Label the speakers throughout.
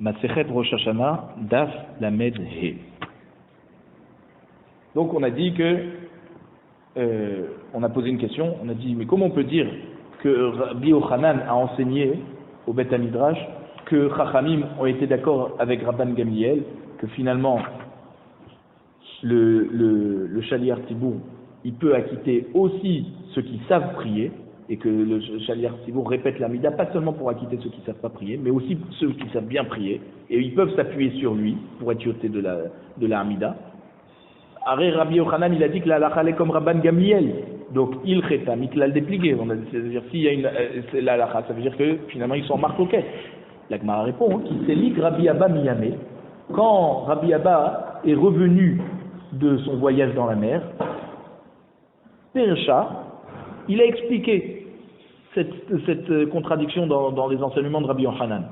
Speaker 1: Masechet Rosh Hashanah, Daf Lamed He. Donc on a dit que, on a posé une question, on a dit, mais comment on peut dire que Rabbi Yochanan a enseigné au Beth Midrash que Chachamim ont été d'accord avec Rabban Gamliel, que finalement le Shaliach Tibour, il peut acquitter aussi ceux qui savent prier, et que le Shaliach Tibour répète l'Amida, pas seulement pour acquitter ceux qui ne savent pas prier, mais aussi ceux qui savent bien prier, et ils peuvent s'appuyer sur lui pour être yoté de la Amida. Aré Rabbi Yochanan, il a dit que la halakha est comme Rabban Gamliel, donc il cheta, miklal dépliqué, c'est-à-dire s'il y a la halakha, ça veut dire que finalement ils sont en marloquette. La Gemara répond, qui s'est dit Rabbi Abba Miyamé, quand Rabbi Abba est revenu de son voyage dans la mer, Percha, il a expliqué cette contradiction dans les enseignements de Rabbi Yochanan.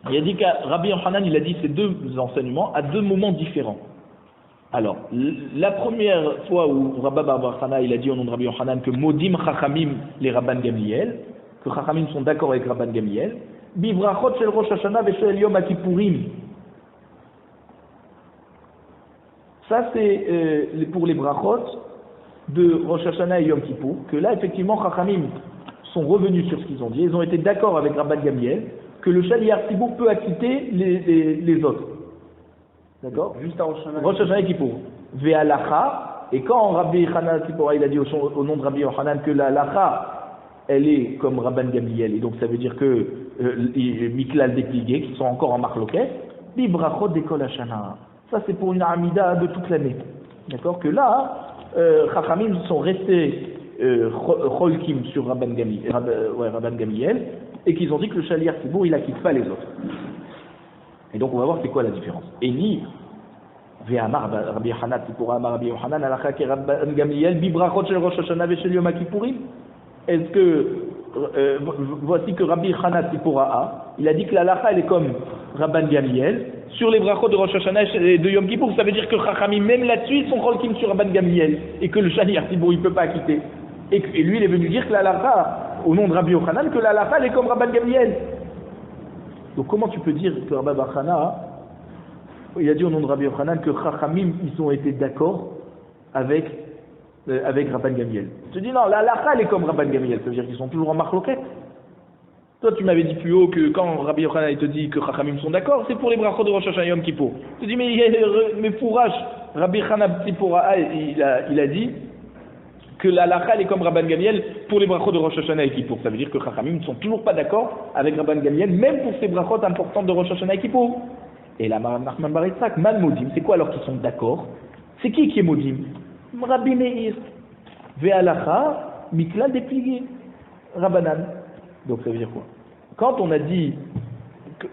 Speaker 1: Il a dit que Rabbi Yochanan, il a dit ces deux enseignements à deux moments différents. Alors, la première fois où Rabba Bar Chana, il a dit au nom de Rabbi Yochanan que Modim Chachamim les Rabban Gamliel, que Chachamim sont d'accord avec Rabban Gamliel, Bivrachot shel Rosh Hashanah veshel Yom HaKippurim. Ça, c'est pour les brachot de Rosh Hashanah et Yom Kippour, que là, effectivement, Chachamim sont revenus sur ce qu'ils ont dit. Ils ont été d'accord avec Rabban Gamliel que le Shaliach Tibour peut acquitter les autres. D'accord?
Speaker 2: Juste à
Speaker 1: Rosh Hashanah et Kippour. Ve'alacha, et quand Rabbi Chana Tzipora, il a dit au nom de Rabbi Yochanan que la halacha, elle est comme Rabban Gamliel, et donc ça veut dire que Miklal déplié, qui sont encore en marloquet, Bibrachot d'école Hashana. Ça, c'est pour une Amida de toute l'année. D'accord? Que là, Chachamim sont restés Cholkim sur Rabban Gamliel, et qu'ils ont dit que le Shaliach Tibour, il n'acquitte pas les autres. Et donc, on va voir c'est quoi la différence. Et ni, Ve'amar Rabbi Yochanan, Tipura Amar Rabbi Yochanan, Alakha ke Rabban Gamliel, Bibrachot shel Rosh Hashanah ve'shel Yom HaKippurim. Est-ce que, voici que Rabbi Yochanan Tipura a, il a dit que la halakha, elle est comme Rabban Gamliel, sur les brachot de Rosh Hashanah et de Yom Kippour, ça veut dire que Chachamim, même là-dessus, ils sont cholkim sur Rabban Gamliel, et que le Shaliach Tibour, il ne peut pas acquitter. Et lui, il est venu dire que la halakha, au nom de Rabbi Yochanan, que la halakha, elle est comme Rabban Gamliel. Donc comment tu peux dire que Rabbi Yochanan, il a dit au nom de Rabbi Yochanan que Chachamim, ils ont été d'accord avec Rabban Gamliel. Tu dis non, la halakha, elle est comme Rabban Gamliel, ça veut dire qu'ils sont toujours en marloquette. Toi, tu m'avais dit plus haut que quand Rabbi Yochanan il te dit que Chachamim sont d'accord, c'est pour les brachot de Rosh Hashanah Yom Kippour. Tu dis mais fourrage, Rabbi Yochanan Tzipora, il a dit que la halakha est comme Rabban Gamliel pour les brachot de Rosh Hashanah et Kippour. Ça veut dire que Chachamim ne sont toujours pas d'accord avec Rabban Gamliel, même pour ces brachot importantes de Rosh Hashanah et Kippour. Et là, Nachman bar Yitzhak, Man Modim, c'est quoi alors qu'ils sont d'accord? C'est qui est Modim? Rabbi Meir. Ve'alacha, Miklal déplié. Rabbanan. Donc ça veut dire quoi? Quand on a dit,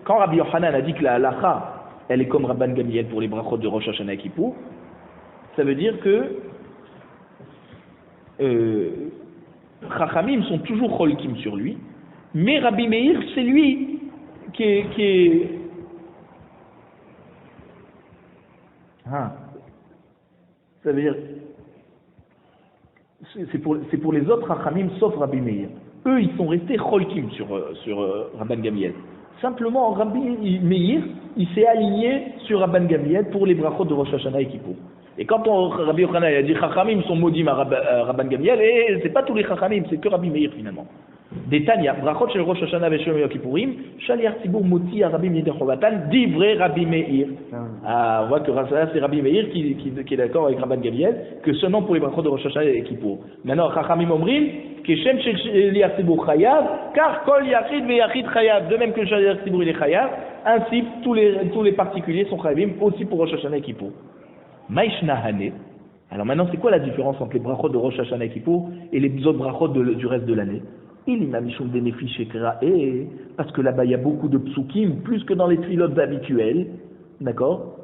Speaker 1: quand Rabbi Yochanan a dit que la halakha, elle est comme Rabban Gamliel pour les brachot de Rosh Hashanah et Kippour, ça veut dire que Chachamim sont toujours cholkim sur lui, mais Rabbi Meir, c'est lui qui est ça veut dire c'est pour les autres Chachamim sauf Rabbi Meir. Eux, ils sont restés cholkim sur Rabban Gamliel. Simplement, Rabbi Meir, il s'est aligné sur Rabban Gamliel pour les brachot de Rosh Hashanah et Kippour. Et quand Rabbi Yochanan a dit Chachamim sont maudim à Rabban Gamliel, et c'est pas tous les Chachamim, c'est que Rabbi Meir finalement. Des Tanya, brachot shel Rosh Hashanah ve'shel Yom Kippourim, Shaliach Tibour moti à Rabbi Meir Chovatan, divrei Rabbi Meir. On voit que c'est Rabbi Meir qui est d'accord avec Rabban Gamliel, que seulement pour les brachot de Rosh Hashanah et Kippour. Maintenant, Chachamim omrim, Keshem Shaliach Tibour chayav, car kol yachid ve'yachid chayav. De même que le Shaliach Tibour il est chayav, ainsi tous les particuliers sont chayavim aussi pour Rosh Hashanah et Kippour. Maïshnahane. Alors maintenant, c'est quoi la différence entre les brachot de Rosh Hashanah et Kippour et les autres brachot du reste de l'année? Il m'a mis des néfiches et parce que là-bas il y a beaucoup de psukim, plus que dans les tfilotes habituelles, d'accord?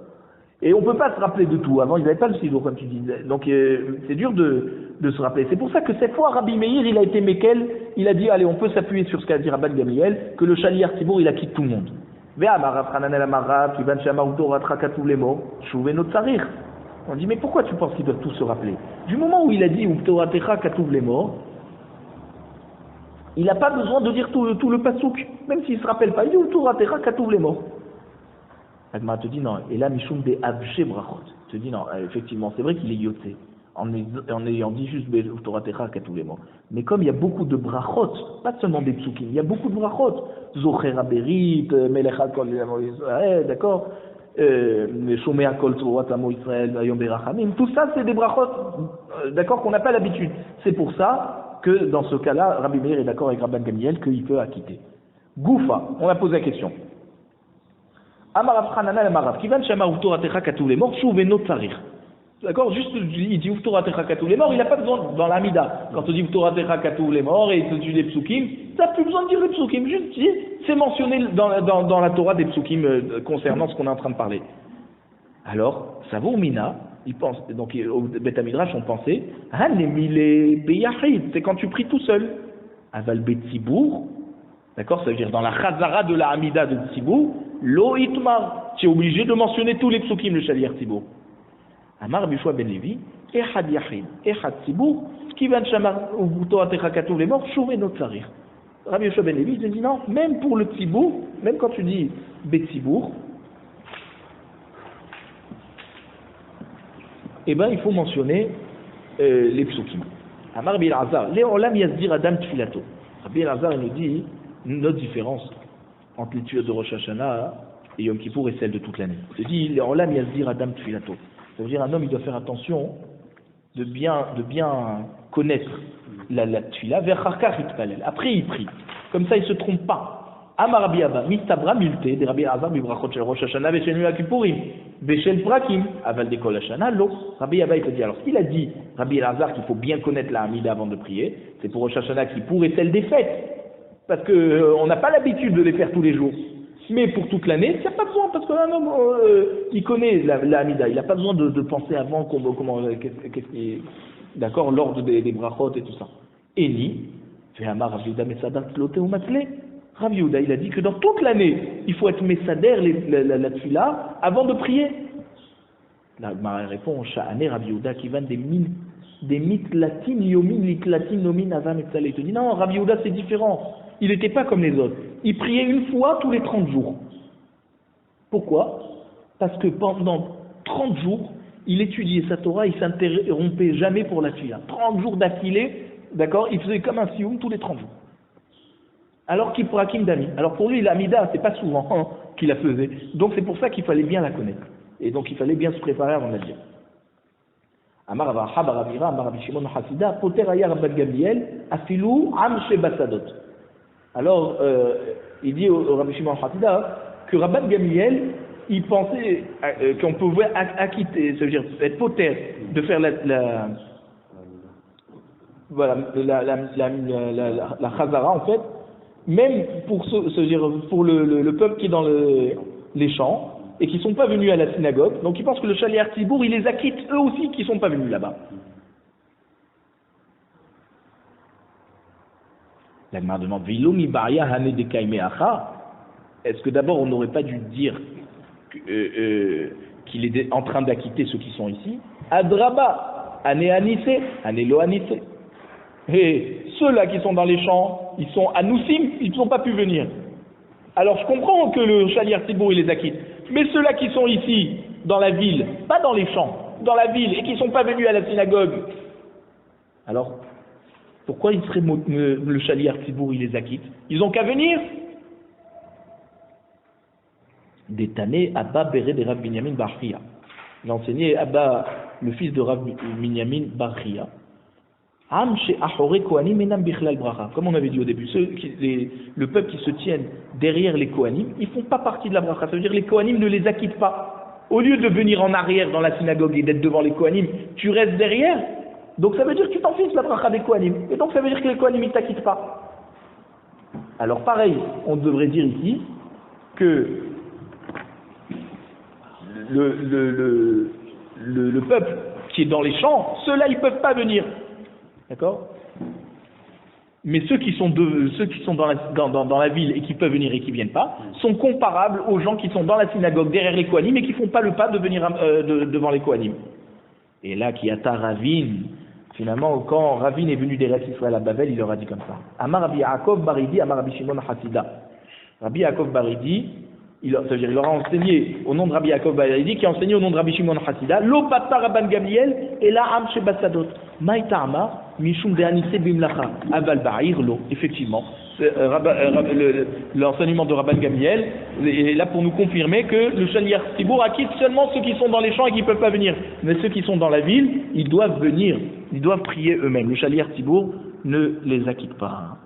Speaker 1: Et on ne peut pas se rappeler de tout. Avant, ils n'avaient pas le sidour, comme tu disais. Donc c'est dur de se rappeler. C'est pour ça que cette fois, Rabbi Meir, il a été Mekel, il a dit, allez, on peut s'appuyer sur ce qu'a dit Rabban Gamliel, que le Shaliach Tibour, il a quitté tout le monde. On dit, mais pourquoi tu penses qu'ils doivent tous se rappeler? Du moment où il a dit, les morts, il n'a pas besoin de dire tout le pasouk, même s'il ne se rappelle pas. Il dit, les morts. Agma te dit non, et là Mishum de Abshe Brachot. Te dit non, effectivement, c'est vrai qu'il est yoté, en ayant dit juste Torah Techa qu'à tous les mots. Mais comme il y a beaucoup de brachot, pas seulement des psukim, il y a beaucoup de brachot. Zocher Aberit, Melech Kol Israël, d'accord, Shomea Kol Torah Amo Israël, Ayom Berachamim, tout ça c'est des brachot, d'accord, qu'on n'a pas l'habitude. C'est pour ça que dans ce cas-là, Rabbi Meir est d'accord avec Rabban Gamliel qu'il peut acquitter. Goufa, on a posé la question. Amarav Hanana Amarav, Kivan Shama Torah Techa qu'à tous les morts, Shuv Enot Tsarir. D'accord, juste il dit Torah Techa qu'à tous les morts, il n'a pas besoin dans l'Amida. Quand on dit Torah Techa qu'à tous les morts et il dit les psukim, ça n'a plus besoin de dire les psukim, juste dire, c'est mentionné dans la Torah des psukim concernant ce qu'on est en train de parler. Alors, Savour Mina, il pense, donc au Beth Midrash on pensait, Hanemile Beyachid, c'est quand tu pries tout seul. Aval Betzibour, d'accord, ça veut dire dans la Chazara de la Amida de Tzibour, Lo Itmar, tu es obligé de mentionner tous les psukim, le Shaliach Tzibour. Amar Rabbi Yoshua ben Levi, Echad Yachid, Echad Tzibour, Kivan Shamar Torah Techa qu'à tous les morts, Shouvé Not Tsarir. Rabbi Yoshua ben Levi, il dit non, même pour le Tzibour, même quand tu dis Betzibour, eh ben il faut mentionner les psukim. Amar Rabbi Elazar, Le'olam Yazdir Adam Tfilato. Rabbi Elazar il nous dit une autre différence entre les tueurs de Rosh Hashanah et Yom Kippour et celle de toute l'année. Il dit Le'olam Yazdir Adam Tfilato. Ça veut dire un homme il doit faire attention de bien connaître la tfila vers Charkach Itpalel. Après il prie. Comme ça il se trompe pas. Amar Rabbi Abba, Mistabra Multe, des Rabbi Azar, Bibrachot Shel Rosh Hashanah, Veshel Yom Kippourim, Veshel Prakim, Aval Dekol Hashanah, Lo. Rabbi Abba il te dit, alors s'il a dit, Rabbi Azar, qu'il faut bien connaître la Hamida avant de prier, c'est pour Rosh Hashanah Kippour et celle des fêtes. Parce qu'on n'a pas l'habitude de les faire tous les jours. Mais pour toute l'année, il n'y a pas besoin, parce qu'un homme qui connaît la Hamida, il n'a pas besoin de penser avant qu'est-ce qui est, d'accord, l'ordre des brachot et tout ça. Eni, Ve'amar Rav Yehuda Mesader Tloté ou Matzlé. Rav Yehuda, il a dit que dans toute l'année, il faut être Mesader la tfila avant de prier. La Gemara répond, Sha'ane Rav Yehuda qui vend des mitlatin yomin litlatin nomin avant Metzalé. Il te dit non, Rav Yehuda c'est différent. Il n'était pas comme les autres. Il priait une fois tous les 30 jours. Pourquoi? Parce que pendant 30 jours, il étudiait sa Torah, il ne s'interrompait jamais pour la tfila. 30 jours d'affilée, d'accord, il faisait comme un sioum tous les 30 jours. Alors qu'il pour Hakim Dami. Alors pour lui, l'Amida, c'est pas souvent qu'il la faisait. Donc c'est pour ça qu'il fallait bien la connaître. Et donc il fallait bien se préparer avant de la dire. Amar Rabba Rabira, Amar Rabbi Shimon Hasida, Poter Aya Rabban Gamliel, Afilou Am Shebasadot. Alors, il dit au Rabbi Shimon Hasida que Rabban Gamliel, il pensait qu'on pouvait acquitter, ça veut dire être poter, de faire la Chazara en fait, même pour le peuple qui est dans les champs et qui ne sont pas venus à la synagogue. Donc ils pensent que le Shaliach Tzibour, il les acquitte eux aussi qui ne sont pas venus là-bas. La Gemara demande est-ce que d'abord on n'aurait pas dû dire qu'il est en train d'acquitter ceux qui sont ici? Adraba, ané anissé, ané lo anissé. Et ceux-là qui sont dans les champs, ils sont anoussim, ils n'ont pas pu venir. Alors je comprends que le Shaliach Tzibour il les acquitte, mais ceux-là qui sont ici, dans la ville, pas dans les champs, dans la ville, et qui ne sont pas venus à la synagogue, alors pourquoi il serait le Shaliach Tzibour il les acquitte? Ils n'ont qu'à venir. Détané Abba Béré de Rav Binyamin Bar Chia. Il a enseigné Abba, le fils de Rav Binyamin Bar Chia. Comme on avait dit au début, le peuple qui se tienne derrière les Kohanim, ils ne font pas partie de la bracha. Ça veut dire que les Kohanim ne les acquittent pas. Au lieu de venir en arrière dans la synagogue et d'être devant les Kohanim, tu restes derrière. Donc ça veut dire que tu t'en fiches la bracha des Kohanim. Et donc ça veut dire que les Kohanim ne t'acquittent pas. Alors pareil, on devrait dire ici que le peuple qui est dans les champs, ceux-là ils ne peuvent pas venir. D'accord? Mais ceux qui sont dans la ville et qui peuvent venir et qui ne viennent pas, sont comparables aux gens qui sont dans la synagogue derrière les Kohanim et qui ne font pas le pas de venir devant les Kohanim. Et là, qui ata Ravin, finalement, quand Ravin est venu d'Eretz Israël à Babel, il leur a dit comme ça. Amar Rabbi Yaakov Baridi, Amar Rabbi Shimon Hasida. Rabbi Yaakov Baridi, C'est-à-dire, il aura enseigné au nom de Rabbi Yaakov Baïdi, qui a enseigné au nom de Rabbi Shimon Hassida, lo patta Rabban Gamliel, et la am shebasadot. Maïtama, mishum de anise bimlacha, aval ba'ir lo. Effectivement, l'enseignement de Rabban Gamliel est là pour nous confirmer que le Shaliach Tzibour acquitte seulement ceux qui sont dans les champs et qui ne peuvent pas venir. Mais ceux qui sont dans la ville, ils doivent venir, ils doivent prier eux-mêmes. Le Shaliach Tzibour ne les acquitte pas.